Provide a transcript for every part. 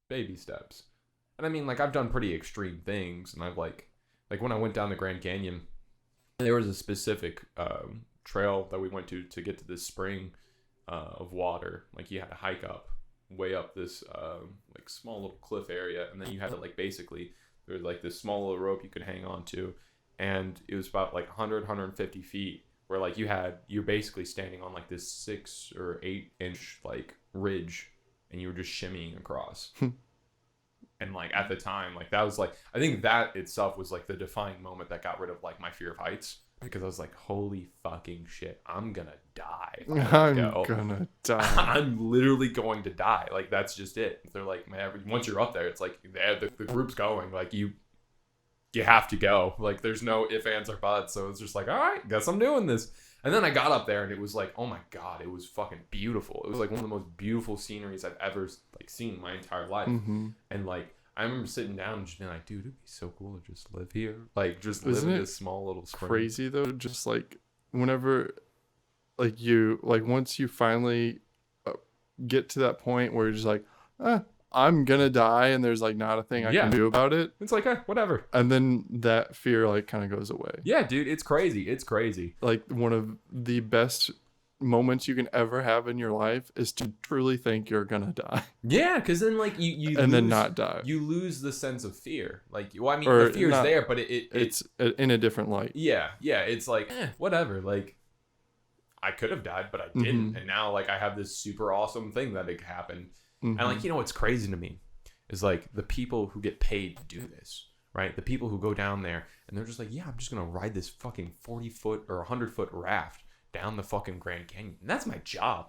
baby steps. And I mean, like, I've done pretty extreme things, and I've like when I went down the Grand Canyon, there was a specific trail that we went to get to this spring of water. Like, you had to hike up, way up this like small little cliff area, and then you had to like basically there was like this small little rope you could hang on to, and it was about like 150 feet, where like you're basically standing on like this 6 or 8 inch like ridge, and you were just shimmying across. And like at the time, like that was like, I think that itself was like the defining moment that got rid of like my fear of heights, because I was like, holy fucking shit, I'm gonna die if I go. Gonna die. I'm literally going to die. Like, that's just it. They're like, man, once you're up there, it's like the group's going. Like, you have to go. Like, there's no ifs, ands, or buts. So it's just like, all right, guess I'm doing this. And then I got up there, and it was like, oh my god, it was fucking beautiful. It was like one of the most beautiful sceneries I've ever like seen in my entire life. Mm-hmm. And like, I remember sitting down and just being like, dude, it'd be so cool to just live here. Like, just Isn't live in it this small little spring. Crazy though, just like whenever like you like once you finally get to that point where you're just like, I'm gonna die, and there's like not a thing I can do about it. It's like, whatever. And then that fear like kind of goes away. Yeah, dude, it's crazy. It's crazy. Like, one of the best moments you can ever have in your life is to truly think you're gonna die. Yeah, because then like you and lose, then not die. You lose the sense of fear. Like, well, I mean, Or the fear's not, there, but it's in a different light. Yeah, it's like, whatever. Like, I could have died, but I didn't. Mm-hmm. And now like I have this super awesome thing that it happened. Mm-hmm. And like, what's crazy to me is like the people who get paid to do this, right? The people who go down there and they're just like, yeah, I'm just gonna ride this fucking 40-foot or 100-foot raft down the fucking Grand Canyon. And that's my job.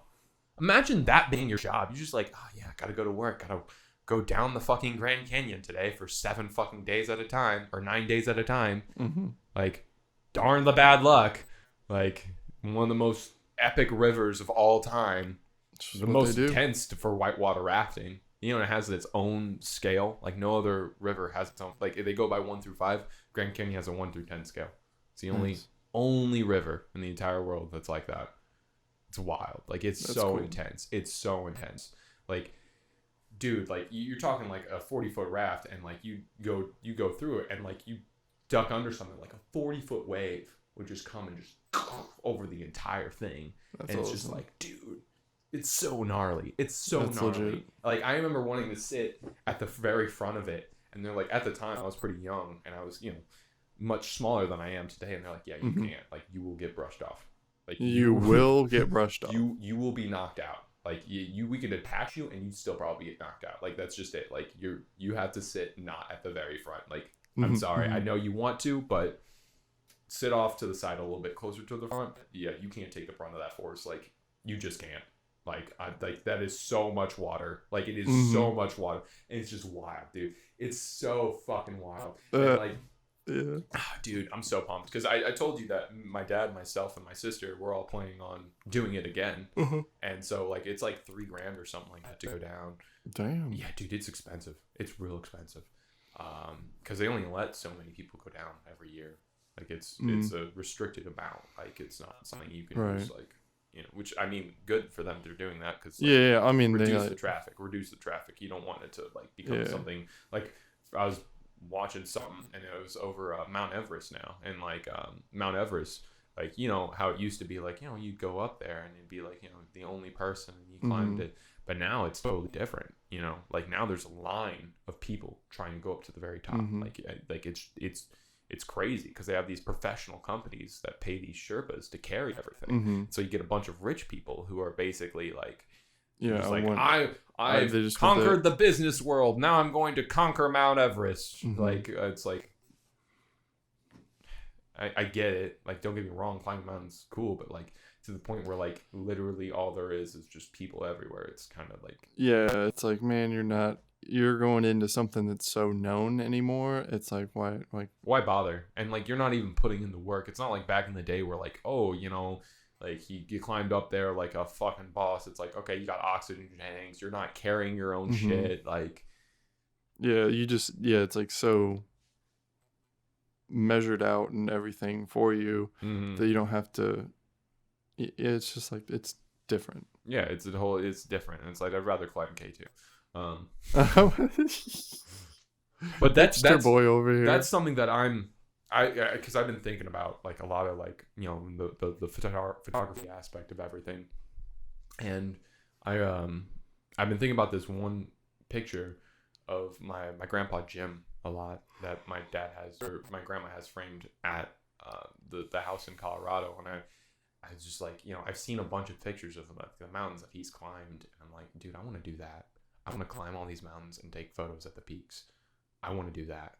Imagine that being your job. You're just like, oh yeah, gotta go to work, gotta go down the fucking Grand Canyon today for 7 fucking days at a time, or 9 days at a time. Mm-hmm. Like, darn the bad luck. Like, one of the most epic rivers of all time. The most intense for whitewater rafting. It has its own scale. Like, no other river has its own. Like, if they go by 1 through 5, Grand Canyon has a 1 through 10 scale. It's the only river in the entire world that's like that. It's wild. Like, that's so cool. Intense. It's so intense. Like, dude, like, you're talking like a 40-foot raft, and like you go through it, and like you duck under something, like a 40-foot wave would just come and just over the entire thing. That's and it's awesome. Just like, dude, it's so gnarly. It's so that's gnarly. Legit. Like, I remember wanting to sit at the very front of it, and they're like, at the time I was pretty young, and I was, much smaller than I am today, and they're like, yeah, you can't. Like, you will get brushed off. Like, you will get brushed off. You will be knocked out. Like, we could attach you, and you'd still probably get knocked out. Like, that's just it. Like, you have to sit not at the very front. Like, I'm sorry. I know you want to, but sit off to the side a little bit closer to the front. Yeah, you can't take the brunt of that force. Like, you just can't. Like, that is so much water. Like, it is so much water. And it's just wild, dude. It's so fucking wild. And like, yeah. Dude, I'm so pumped. Because I told you that my dad, myself, and my sister, we're all planning on doing it again. And so, like, it's like $3,000 or something like that to go down. Damn. Yeah, dude, it's expensive. It's real expensive. Because they only let so many people go down every year. Like, it's a restricted amount. Like, it's not something you can just, like, which, I mean, good for them they're doing that, because like, I mean, reduce the traffic. You don't want it to like become something. Like, I was watching something, and it was over Mount Everest now, and like Mount Everest, like, how it used to be, like, you'd go up there and it'd be like, the only person, and you climbed it, but now it's totally different. Like, now there's a line of people trying to go up to the very top. Like it's crazy, because they have these professional companies that pay these Sherpas to carry everything. So you get a bunch of rich people who are basically like, I've conquered the business world. Now I'm going to conquer Mount Everest. Like, it's like, I get it. Like, don't get me wrong, climbing mountains cool, but like, to the point where like literally all there is just people everywhere. It's kind of like, it's like, man, you're going into something that's so known anymore. It's like, why bother? And like, you're not even putting in the work. It's not like back in the day where like, like you climbed up there like a fucking boss. It's like, okay, you got oxygen tanks. You're not carrying your own shit. Like, it's like so measured out and everything for you that you don't have to. It's just like, it's different. Yeah, it's different. And it's like, I'd rather climb K2. But that's boy over here. That's something that because I've been thinking about like a lot of like, you know, the photography aspect of everything, and I've been thinking about this one picture of my grandpa Jim a lot that my dad has, or my grandma has, framed at the house in Colorado. And I was just like, you know, I've seen a bunch of pictures of the mountains that he's climbed, and I'm like, dude, I want to do that. I want to climb all these mountains and take photos at the peaks. I want to do that.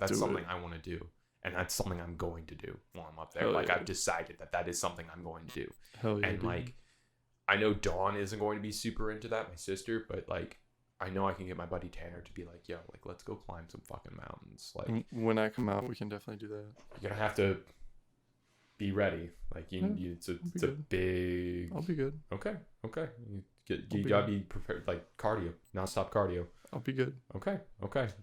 That's something I want to do, and that's something I'm going to do while I'm up there. Like, I've decided that is something I'm going to do. Hell yeah, and dude. Like, I know Dawn isn't going to be super into that, my sister, but like, I know I can get my buddy Tanner to be like, yo, like, let's go climb some fucking mountains. Like, when I come out, we can definitely do that. You're gonna have to be ready. Like, it's a big. I'll be good. Okay. You gotta be prepared, like cardio, non-stop cardio. I'll be good. Okay.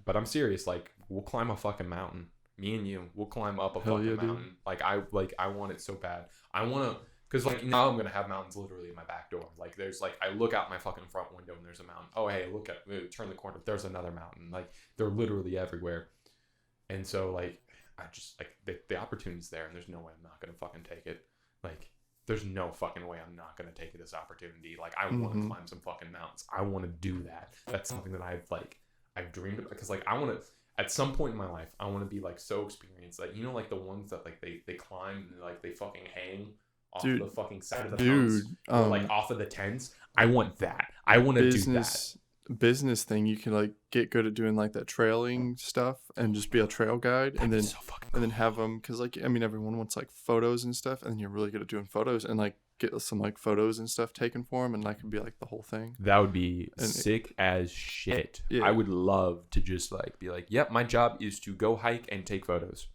But I'm serious. Like, we'll climb a fucking mountain. Me and you, we'll climb up a fucking mountain. Dude. I want it so bad. I want to. Because, like, now I'm going to have mountains literally in my back door. Like, there's, like, I look out my fucking front window and there's a mountain. Oh, hey, turn the corner. There's another mountain. Like, they're literally everywhere. And so, like, I just, like, the opportunity's there, and there's no way I'm not going to fucking take it. Like, there's no fucking way I'm not going to take this opportunity. Like, I want to climb some fucking mountains. I want to do that. That's something that I've dreamed about. Because, like, I want to, at some point in my life, I want to be, like, so experienced. Like, you know, like, the ones that, like, they climb and, like, they fucking hang off the fucking side of the mountains, or like off of the tents. I want that. I want to do that. Business thing, you can like get good at doing like that trailing stuff and just be a trail guide. That'd and then have them, because like, I mean, everyone wants like photos and stuff, and you're really good at doing photos, and like get some like photos and stuff taken for them, and that could be like the whole thing. That would be sick as shit. I would love to just like be like, yep, my job is to go hike and take photos.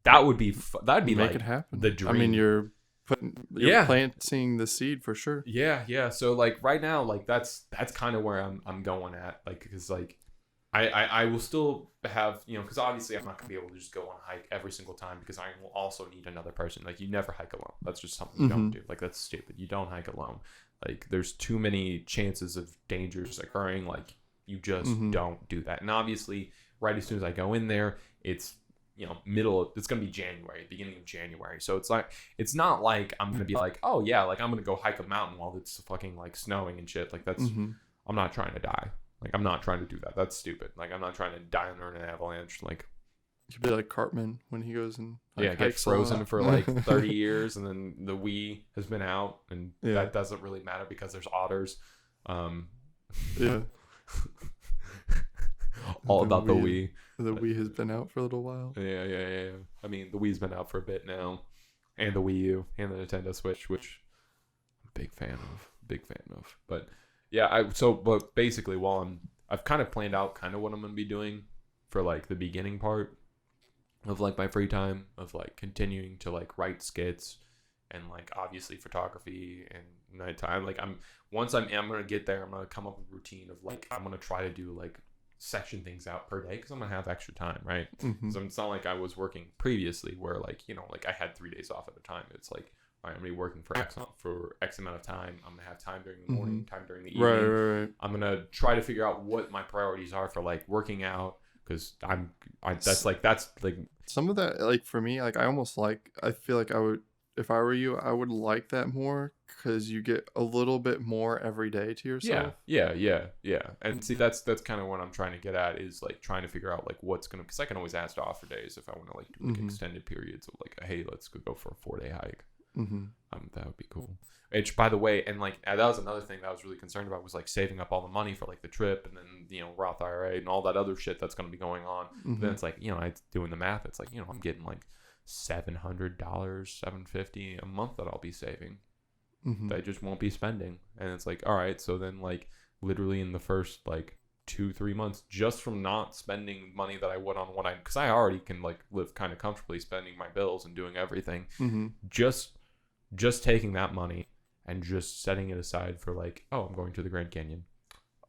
That'd be make like it happen. The dream. I mean, you're planting the seed for sure. Yeah. So like right now, like that's kind of where I'm going at. Like, because like I will still have, you know, because obviously I'm not gonna be able to just go on a hike every single time, because I will also need another person. Like, you never hike alone. That's just something you don't do. Like, that's stupid. You don't hike alone. Like, there's too many chances of dangers occurring. Like, you just don't do that. And obviously, right as soon as I go in there, it's, you know, it's going to be January, beginning of January. So it's not like I'm going to be like, oh yeah, like I'm going to go hike a mountain while it's fucking like snowing and shit. Like, that's, I'm not trying to die. Like, I'm not trying to do that. That's stupid. Like, I'm not trying to die under an avalanche. Like, you could be like Cartman when he goes and get frozen for like 30 years, and then the Wii has been out, and that doesn't really matter because there's otters. All about the Wii. The Wii has been out for a little while. Yeah. I mean, the Wii's been out for a bit now, and the Wii U and the Nintendo Switch, which I'm a big fan of. But yeah, but basically, I've kind of planned out kind of what I'm gonna be doing for like the beginning part of like my free time, of like continuing to like write skits and like obviously photography and nighttime. Like, I'm gonna get there. I'm gonna come up with a routine of like, I'm gonna try to do like section things out per day, because I'm gonna have extra time, right? So it's not like I was working previously where like, you know, like I had 3 days off at a time. It's like, all right, I'm gonna be working for X amount of time. I'm gonna have time during the morning, time during the evening. Right. I'm gonna try to figure out what my priorities are for like working out, because that's like some of that, like for me, like I feel like I would, if I were you, I would like that more, because you get a little bit more every day to yourself. Yeah. And see, that's kind of what I'm trying to get at, is like trying to figure out like what's gonna, because I can always ask off for days if I want to like do like extended periods of like, hey, let's go for a 4-day hike. That would be cool. Which, by the way, and like that was another thing that I was really concerned about, was like saving up all the money for like the trip, and then, you know, Roth IRA and all that other shit that's going to be going on. Then it's like, you know, I doing the math. It's like, you know, I'm getting like $700, $750 a month that I'll be saving. That I just won't be spending. And it's like, all right, so then like literally in the first like 2-3 months, just from not spending money that I would on what because I already can like live kind of comfortably spending my bills and doing everything, just taking that money and just setting it aside for like, oh, I'm going to the Grand Canyon.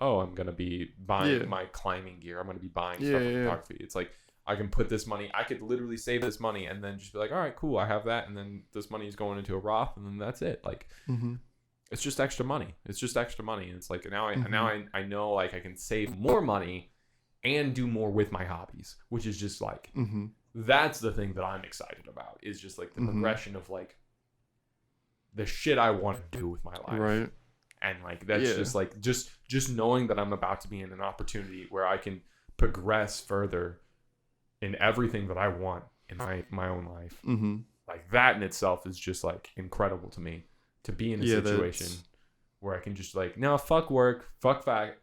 Oh, I'm going to be buying my climbing gear. I'm going to be buying stuff for photography. It's like, I can put this money, I could literally save this money and then just be like, all right, cool, I have that. And then this money is going into a Roth, and then that's it. Like, it's just extra money. It's just extra money. And it's like now I know like I can save more money and do more with my hobbies, which is just like that's the thing that I'm excited about, is just like the progression of like the shit I want to do with my life. Right. And like that's just like just knowing that I'm about to be in an opportunity where I can progress further in everything that I want in my own life. Like that in itself is just like incredible to me, to be in a situation where I can just like, no, fuck work, fuck that,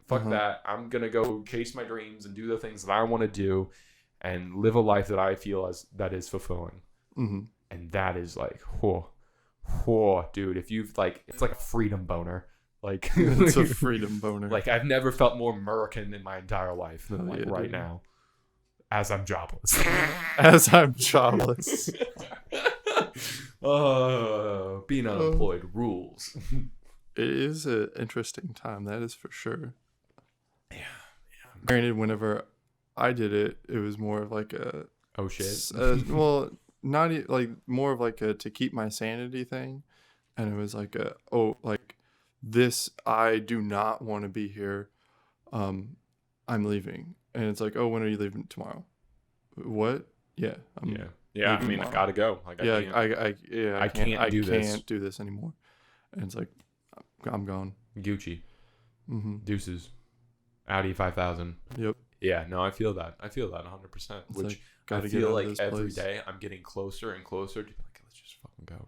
I'm gonna go chase my dreams and do the things that I want to do and live a life that I feel that is fulfilling. And that is like, dude, if you've like, it's like a freedom boner. Like it's a freedom boner. Like I've never felt more American in my entire life than right now, as I'm jobless. As I'm jobless. Being unemployed rules. It is an interesting time, that is for sure. Yeah. Granted, whenever I did it, it was more of like a shit. Well, not like more of like a to keep my sanity thing, and it was like this, I do not want to be here. I'm leaving, and it's like, oh, when are you leaving? Tomorrow? What? Yeah. I mean, tomorrow. I gotta go. Like, I can't do this anymore. And it's like, I'm gone. Gucci. Deuces. Audi 5000. Yep. Yeah. No, I feel that. 100%. Which I feel like every day I'm getting closer and closer to like, let's just fucking go.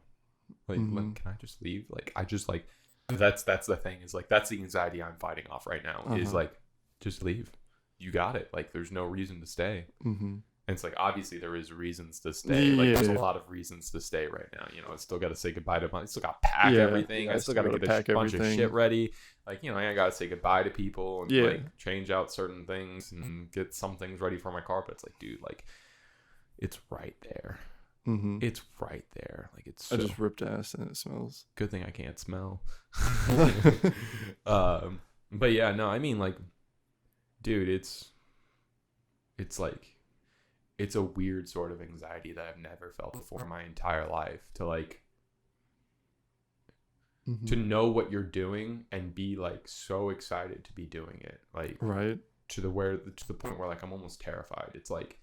Like, can I just leave? Like, I just like. That's the thing, is like that's the anxiety I'm fighting off right now, is like, just leave. You got it. Like there's no reason to stay. And it's like, obviously there is reasons to stay. Like there's a lot of reasons to stay right now. You know, I still got to say goodbye to I still got to pack everything. I still got to get a bunch of shit ready. Like, you know, I got to say goodbye to people and like change out certain things and get some things ready for my car. But it's like, dude, like it's right there. It's right there. Like it's. I just ripped ass and it smells. Good thing I can't smell. But yeah, no, I mean, like, dude, it's like, it's a weird sort of anxiety that I've never felt before in my entire life. To like, to know what you're doing and be like so excited to be doing it, like, right, to the point where like I'm almost terrified. It's like,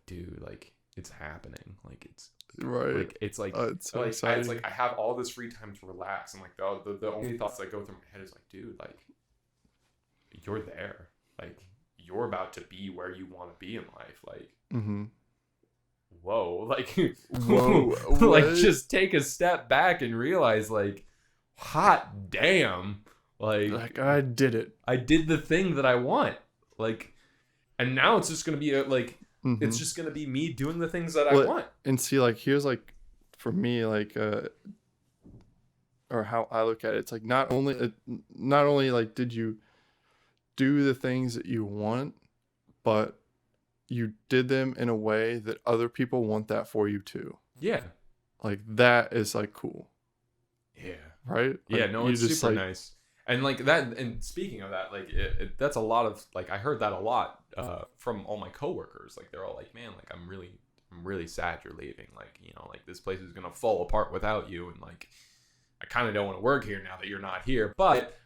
dude, like. It's happening. Like it's right. Like it's like it's so exciting. It's like I have all this free time to relax, and like the only thoughts that go through my head is like, dude, like you're there. Like you're about to be where you want to be in life. Like whoa, like whoa, like just take a step back and realize, like, hot damn, like I did it. I did the thing that I want. Like, and now it's just gonna be like. It's just going to be me doing the things that I want. And see, like, here's, like, for me, like, or how I look at it, it's like not only like did you do the things that you want, but you did them in a way that other people want that for you too. Yeah. Like, that is, like, cool. Yeah. Right? Like, yeah, no, it's super nice. And like that, and speaking of that, like that's a lot of, like, I heard that a lot from all my coworkers. Like they're all like, man, like I'm really sad you're leaving. Like, you know, like this place is gonna fall apart without you, and like I kind of don't want to work here now that you're not here. But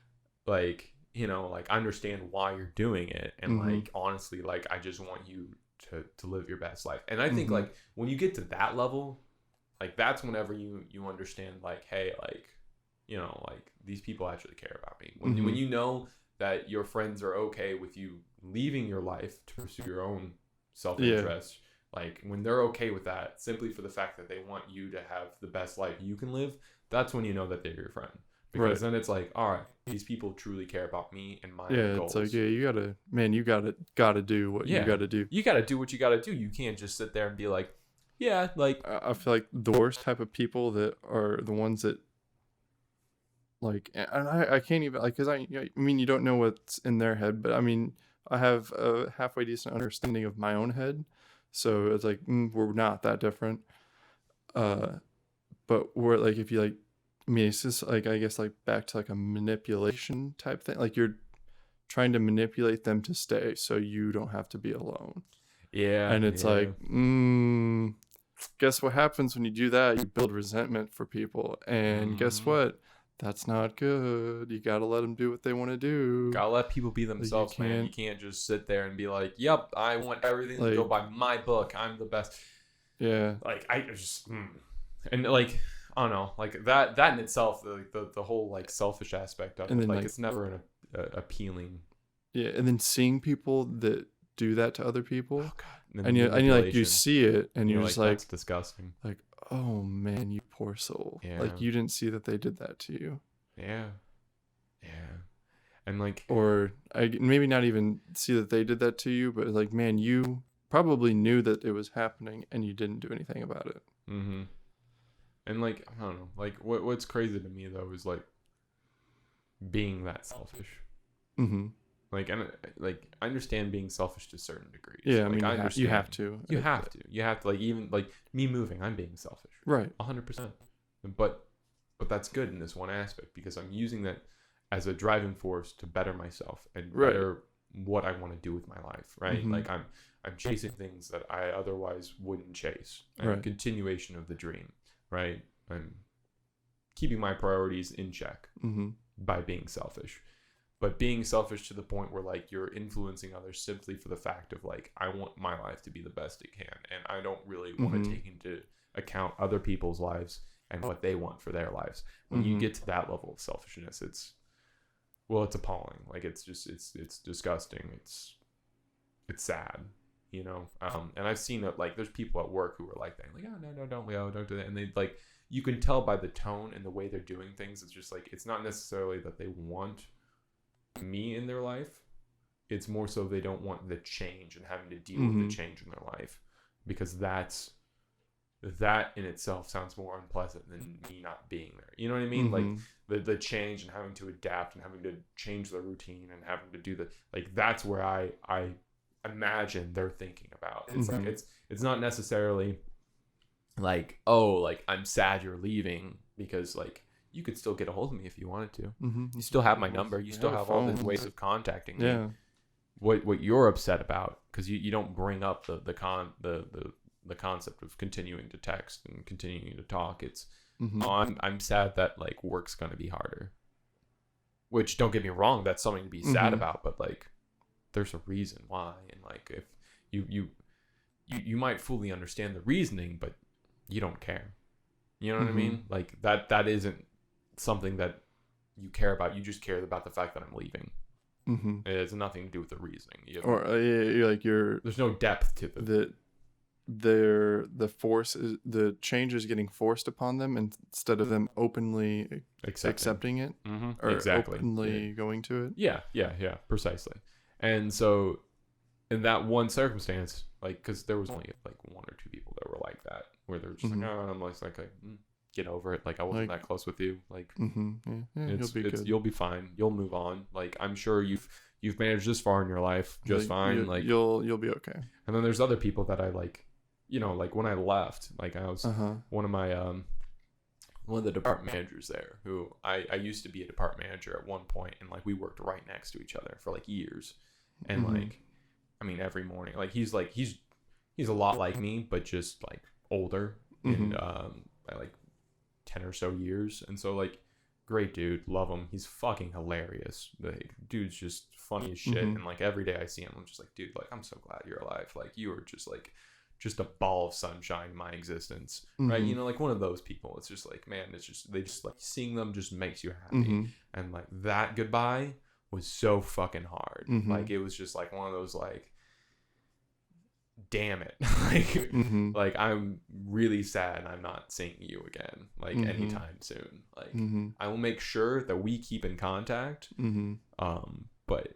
like, you know, like I understand why you're doing it, and like honestly, like I just want you to live your best life. And I think like when you get to that level, like that's whenever you understand, like, hey, like, you know, like these people actually care about me. When you know that your friends are okay with you leaving your life to pursue your own self-interest, like when they're okay with that simply for the fact that they want you to have the best life you can live, that's when you know that they're your friend. Because then it's like, all right, these people truly care about me and my goals. It's like, you gotta do what you gotta do. You gotta do what you gotta do. You can't just sit there and be like, yeah, like, I feel like the worst type of people that are the ones that, like, and I can't even, like, because I mean, you don't know what's in their head, but I mean, I have a halfway decent understanding of my own head, so it's like, we're not that different. But we're like, if you like, I mean, it's just like, I guess, like, back to like a manipulation type thing. Like, you're trying to manipulate them to stay so you don't have to be alone. Yeah. And it's like, guess what happens when you do that? You build resentment for people. And guess what? That's not good. You gotta let them do what they want to do. Gotta let people be themselves, man. You can't just sit there and be like, "Yep, I want everything to go by my book. I'm the best." Yeah. Like I just, and like I don't know, like that in itself, the whole like selfish aspect of it, like it's never an appealing. Yeah, and then seeing people that do that to other people, oh God, and you like you see it, and you're just like, that's disgusting. Like, oh man, you poor soul. Yeah. Like you didn't see that they did that to you. Yeah. And like, or maybe not even see that they did that to you, but like, man, you probably knew that it was happening and you didn't do anything about it. Mm-hmm. And like, I don't know, like what's crazy to me though is like being that selfish. Mm-hmm. Like, and like I understand being selfish to certain degrees. Yeah, like, I understand. You have to. You have to. Like, even like me moving, I'm being selfish. Right. 100%. But that's good in this one aspect because I'm using that as a driving force to better myself and better what I want to do with my life. Right. Mm-hmm. Like I'm chasing things that I otherwise wouldn't chase. And a continuation of the dream. Right. I'm keeping my priorities in check by being selfish. But being selfish to the point where like you're influencing others simply for the fact of like I want my life to be the best it can, and I don't really want to take into account other people's lives and what they want for their lives. When you get to that level of selfishness, it's appalling. Like it's disgusting. It's sad, you know. And I've seen it, like there's people at work who are like that, like no, don't do that, and they like you can tell by the tone and the way they're doing things. It's just like it's not necessarily that they want me in their life, it's more so they don't want the change and having to deal with the change in their life, because that in itself sounds more unpleasant than me not being there. You know what I mean? Like the change and having to adapt and having to change their routine and having to do like that's where I imagine they're thinking about. It's like it's not necessarily like, oh, like I'm sad you're leaving, because like you could still get a hold of me if you wanted to. You still have my number. You still have all these ways of contacting me. Yeah. What you're upset about, because you don't bring up the concept of continuing to text and continuing to talk. It's I'm sad that like work's gonna be harder. Which, don't get me wrong, that's something to be sad about, but like there's a reason why, and like if you might fully understand the reasoning, but you don't care. You know what I mean? Like that isn't something that you care about. You just care about the fact that I'm leaving. It has nothing to do with the reasoning. There's no depth to the change is getting forced upon them instead of them openly accepting it or openly going to it. Yeah, precisely. And so in that one circumstance, like, because there was only like one or two people that were like that, where they're just like, oh, and I'm like get over it. Like I wasn't that close with you. Like you'll be good. You'll be fine. You'll move on. Like I'm sure you've managed this far in your life just fine. Like you'll be okay. And then there's other people that I like, you know, like when I left, like I was one of the department managers there, who I used to be a department manager at one point, and like we worked right next to each other for like years. And like I mean every morning, like he's a lot like me, but just like older and by like 10 or so years. And so like great dude, love him, he's fucking hilarious, the dude's just funny as shit. And like every day I see him, I'm just like, dude, like I'm so glad you're alive. Like you were just a ball of sunshine in my existence, right? You know, like one of those people. It's just like, man, it's just they just like seeing them just makes you happy. And like that goodbye was so fucking hard. Like it was just like one of those like, damn it, like like I'm really sad I'm not seeing you again like anytime soon. Like I will make sure that we keep in contact, but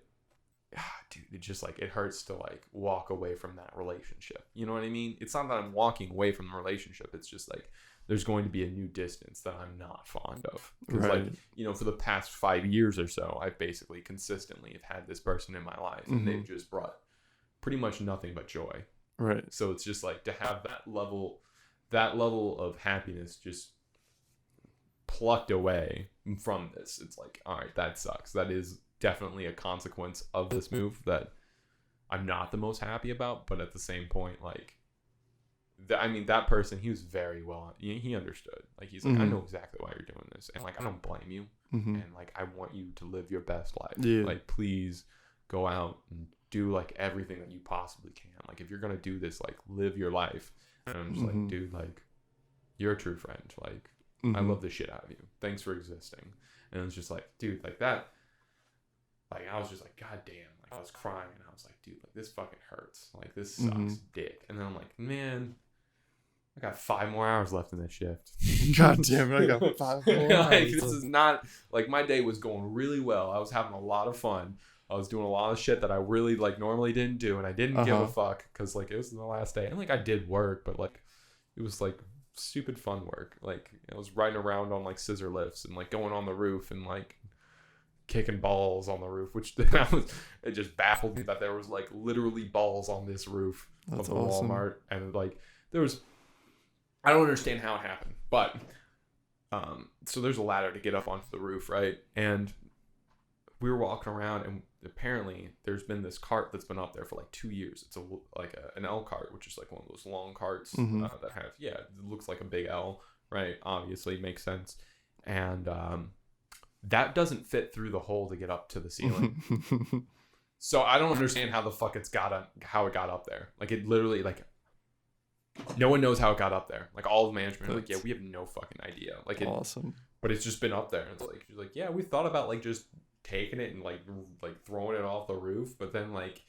dude, it just like it hurts to like walk away from that relationship. You know what I mean? It's not that I'm walking away from the relationship, it's just like there's going to be a new distance that I'm not fond of, because like, you know, for the past 5 years or so I've basically consistently have had this person in my life, and they've just brought pretty much nothing but joy. Right. So it's just like to have that level of happiness just plucked away from this. It's like, all right, that sucks. That is definitely a consequence of this move that I'm not the most happy about, but at the same point, like I mean, that person, he was very well, he understood. Like, he's like, I know exactly why you're doing this. And, like, I don't blame you. And, like, I want you to live your best life. Yeah. Like, please go out and do, like, everything that you possibly can. Like, if you're going to do this, like, live your life. And I'm just like, dude, like, you're a true friend. Like, I love the shit out of you. Thanks for existing. And it was just like, dude, like that. Like, I was just like, God damn. Like, I was crying. And I was like, dude, like, this fucking hurts. Like, this sucks dick. And then I'm like, man, I got 5 more hours left in this shift. God damn it, I got 5 more hours. Like, this is not, like, my day was going really well. I was having a lot of fun. I was doing a lot of shit that I really, like, normally didn't do. And I didn't give a fuck because, like, it was the last day. And, like, I did work, but, like, it was, like, stupid fun work. Like, I was riding around on, like, scissor lifts and, like, going on the roof and, like, kicking balls on the roof, which it just baffled me that there was, like, literally balls on this roof of the Walmart. And, like, there was, I don't understand how it happened, but so there's a ladder to get up onto the roof, right? And we were walking around, and apparently there's been this cart that's been up there for like 2 years. It's an L cart, which is like one of those long carts that have, it looks like a big L, right? Obviously makes sense. And that doesn't fit through the hole to get up to the ceiling. So I don't understand how the fuck how it got up there. Like, it literally, like, no one knows how it got up there. Like, all of management, like, yeah, we have no fucking idea. Like, awesome. But it's just been up there. It's like, she's like, yeah, we thought about, like, just taking it and, like throwing it off the roof, but then, like,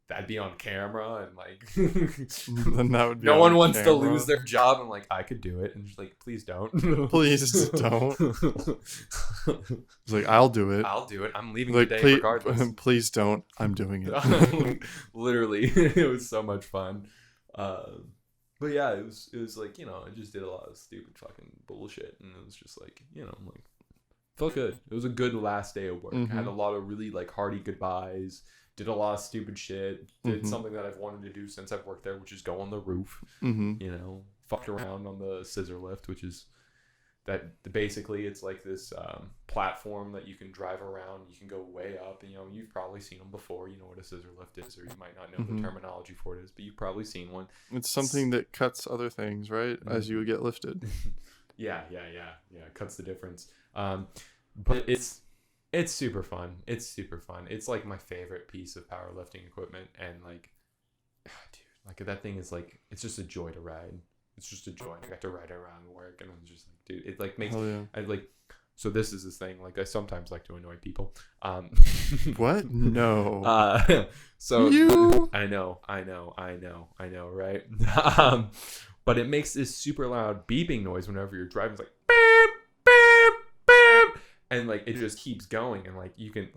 that'd be on camera, and, like, then that would be no one wants to lose their job. And, like, I could do it, and just like, please don't. Please don't. It's like, I'll do it. I'm leaving like, today regardless. Please don't. I'm doing it. Literally. It was so much fun. But yeah, it was like, I just did a lot of stupid fucking bullshit, and it was just like, I'm like, felt good. It was a good last day of work. I had a lot of really, like, hearty goodbyes, did a lot of stupid shit, did something that I've wanted to do since I've worked there, which is go on the roof, fucked around on the scissor lift, which is that basically it's like this platform that you can drive around. You can go way up, and you've probably seen them before. You know what a scissor lift is, or you might not know the terminology for it is, but you've probably seen one. It's something that cuts other things, right? As you get lifted. Yeah. It cuts the difference. But it's super fun. It's like my favorite piece of powerlifting equipment, and, like, dude, like, that thing is, like, it's just a joy to ride. It's just a joy. I got to ride around work, and I'm just like, dude, it, like, makes I, like, so this is this thing, like, I sometimes like to annoy people. What? No. So you? I know, right? But it makes this super loud beeping noise whenever you're driving. It's like beep, beep, beep, and, like, it just keeps going, and, like, you can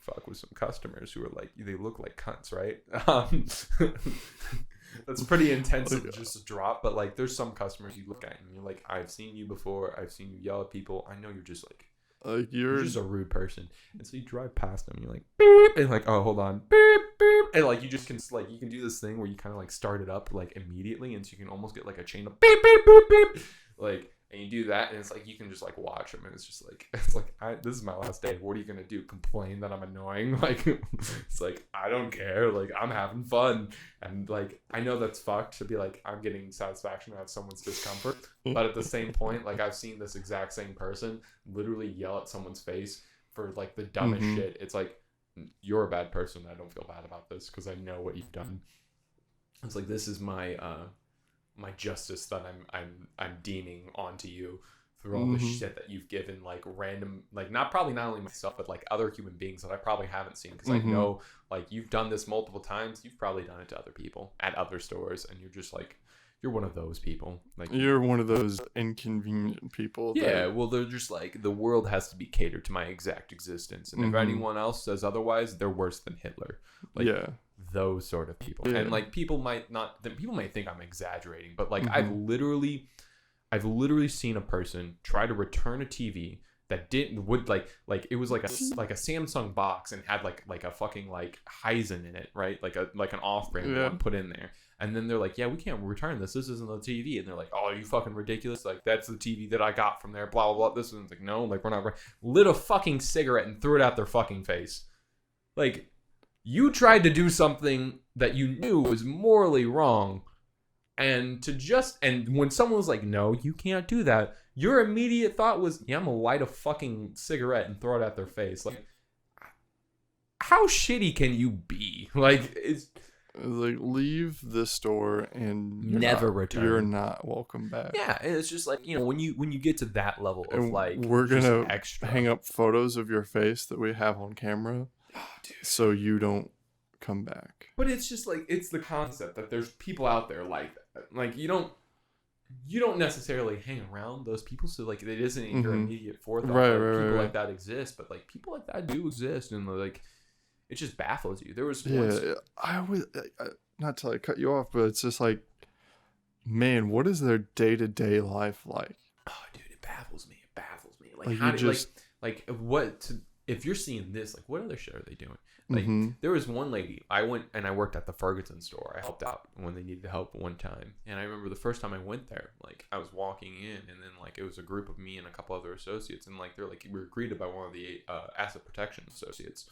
fuck with some customers who are like, they look like cunts, right? That's pretty intense just a drop, but, like, there's some customers you look at and you're like, I've seen you before, I've seen you yell at people, I know you're just like you're just a rude person. And so you drive past them and you're like, beep, and, like, oh, hold on, beep, beep, and, like, you just can, like, you can do this thing where you kind of, like, start it up, like, immediately, and so you can almost get, like, a chain of beep, beep, beep, beep, like, and you do that, and it's like, you can just, like, watch them, and it's just like, this is my last day. What are you gonna do? Complain that I'm annoying? Like, it's like, I don't care. Like, I'm having fun, and, like, I know that's fucked to be like, I'm getting satisfaction out of someone's discomfort, but at the same point, like, I've seen this exact same person literally yell at someone's face for, like, the dumbest shit. It's like, you're a bad person. I don't feel bad about this because I know what you've done. It's like, this is my justice that I'm deeming onto you through all the shit that you've given, like, random, like, not only myself, but, like, other human beings that I probably haven't seen, because I know, like, you've done this multiple times. You've probably done it to other people at other stores, and you're just like, you're one of those people. Like, you're one of those inconvenient people. Well, they're just like, the world has to be catered to my exact existence, and if anyone else says otherwise, they're worse than Hitler. Like, those sort of people. And, like, people might think I'm exaggerating, but, like, I've literally seen a person try to return a TV that would it was like a Samsung box and had like a fucking, like, Heisen in it, right? Like an off-brand one put in there. And then they're like, yeah, we can't return this. This isn't the TV. And they're like, oh, are you fucking ridiculous? Like, that's the TV that I got from there, blah, blah, blah. This one's like, no, like, we're not. Lit a fucking cigarette and threw it at their fucking face. Like, you tried to do something that you knew was morally wrong, And when someone was like, no, you can't do that, your immediate thought was, yeah, I'm gonna light a fucking cigarette and throw it at their face. Like, how shitty can you be? Like, it's like, leave the store and never return. You're not welcome back. Yeah, it's just like, when you get to that level of like, we're gonna hang up photos of your face that we have on camera, so you don't come back. But it's just like, it's the concept that there's people out there like that. Like, you don't necessarily hang around those people, so like it isn't in your immediate forethought. People like that exist, but like people like that do exist, and like it just baffles you. There was I was not to like cut you off, but it's just like, man, what is their day-to-day life like? Oh, dude, it baffles me. Like how do if you're seeing this, like what other shit are they doing? Like there was one lady, I went and I worked at the Ferguson store. I helped out when they needed help one time. And I remember the first time I went there, like I was walking in, and then like it was a group of me and a couple other associates, and like we were greeted by one of the asset protection associates.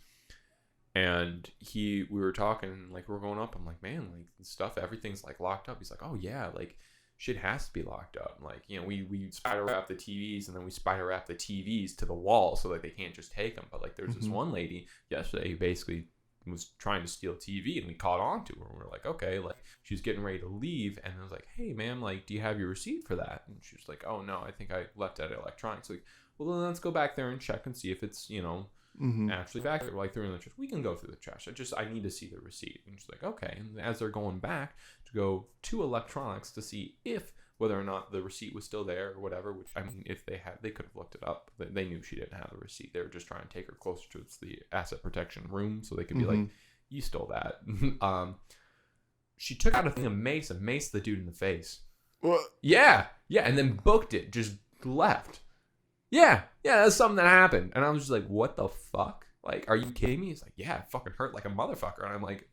And we were talking, like we're going up. I'm like, man, like everything's like locked up. He's like, oh yeah, like shit has to be locked up. Like, we spider wrap the TVs, and then we spider wrap the TVs to the wall so that they can't just take them. But like, there's this one lady yesterday who basically was trying to steal TV, and we caught on to her. We're like, okay, like she's getting ready to leave, and I was like, hey, ma'am, like, do you have your receipt for that? And she was like, oh no, I think I left it at electronics. Like, well, then let's go back there and check and see if it's actually back there. Like, they're in the trash. We can go through the trash. I need to see the receipt. And she's like, okay. And as they're going back to go to electronics to see whether or not the receipt was still there or whatever, which I mean, if they could have looked it up. They knew she didn't have the receipt. They were just trying to take her closer to the asset protection room so they could be like, you stole that. She took out a thing of mace and maced the dude in the face. What? Yeah, and then booked it. Just left. Yeah, that's something that happened. And I was just like, what the fuck? Like, are you kidding me? He's like, yeah, it fucking hurt like a motherfucker. And I'm like,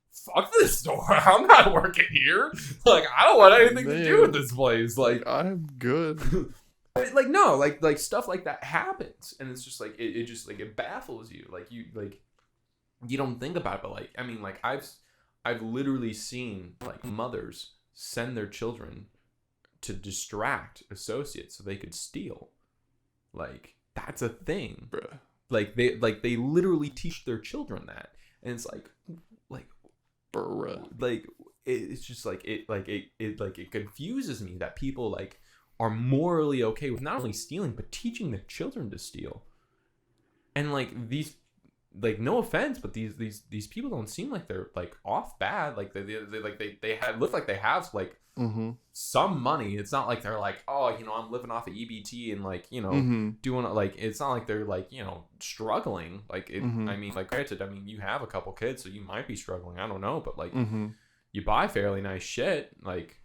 fuck this store. I'm not working here. Like, I don't want anything to do with this place. Like, I'm good. Like, no, like stuff like that happens. And it's just like, it just like, it baffles you. Like, you don't think about it. But like, I mean, like I've literally seen like mothers send their children to distract associates so they could steal. Like, that's a thing, bruh. Like they literally teach their children that, and it's like, bruh. Like it's just like it confuses me that people like are morally okay with not only stealing but teaching their children to steal. And like these, like, no offense, but these people don't seem like they're like off bad. Like they look like they have like some money. It's not like they're like, oh, I'm living off of EBT and like, doing like, it's not like they're like, struggling. Like it, I mean, like, granted, I mean, you have a couple kids, so you might be struggling. I don't know, but like, you buy fairly nice shit. Like,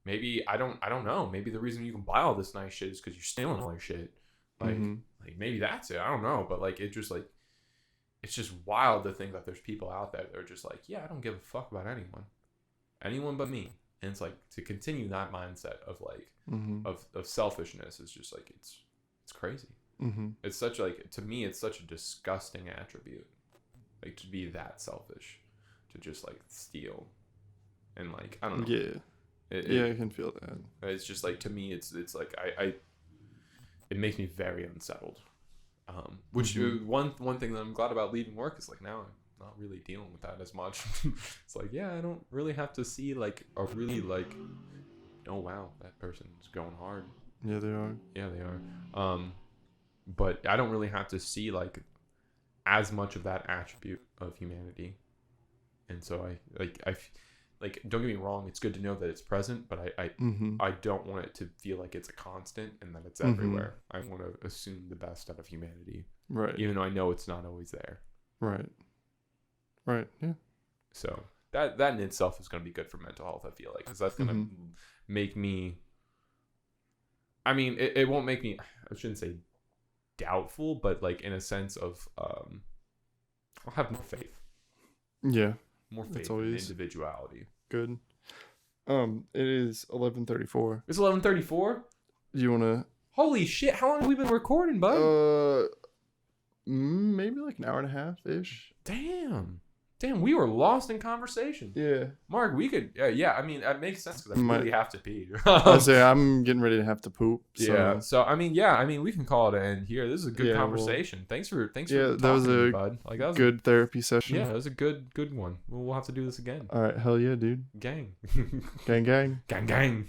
maybe I don't know. Maybe the reason you can buy all this nice shit is because you're stealing all your shit. Like, like maybe that's it. I don't know, but like, it just like, it's just wild to think that there's people out there that are just like, yeah, I don't give a fuck about anyone but me. And it's like, to continue that mindset of like of selfishness is just like, it's crazy. It's such like, to me, it's such a disgusting attribute, like, to be that selfish, to just like steal, and like, I don't know. I can feel that. It's just like, to me, it's like it makes me very unsettled. Which one thing that I'm glad about leaving work is like, now I'm not really dealing with that as much. It's like, yeah, I don't really have to see like a really like, oh wow, that person's going hard. Yeah, they are. Yeah, they are. But I don't really have to see like as much of that attribute of humanity. And so I like, don't get me wrong, it's good to know that it's present, but I don't want it to feel like it's a constant and that it's everywhere. I want to assume the best out of humanity. Right. Even though I know it's not always there. Right. Yeah. So that in itself is going to be good for mental health, I feel like, because that's going to make me, I mean, it won't make me, I shouldn't say doubtful, but like in a sense of, I'll have more faith. Yeah. More faith in individuality. Good. It is 11:34. It's 11:34? Do you want to... Holy shit, how long have we been recording, bud? Maybe like an hour and a half-ish. Damn. Damn, we were lost in conversation. Yeah. Mark, we could. Yeah, I mean, that makes sense because I really have to pee. I say I'm getting ready to have to poop. So. Yeah. So I mean, we can call it an end here. This is a good conversation. Thanks for talking that was to me, bud. Like, that was good therapy session. Yeah, it was a good one. We'll have to do this again. All right, hell yeah, dude. Gang. Gang, gang. Gang, gang.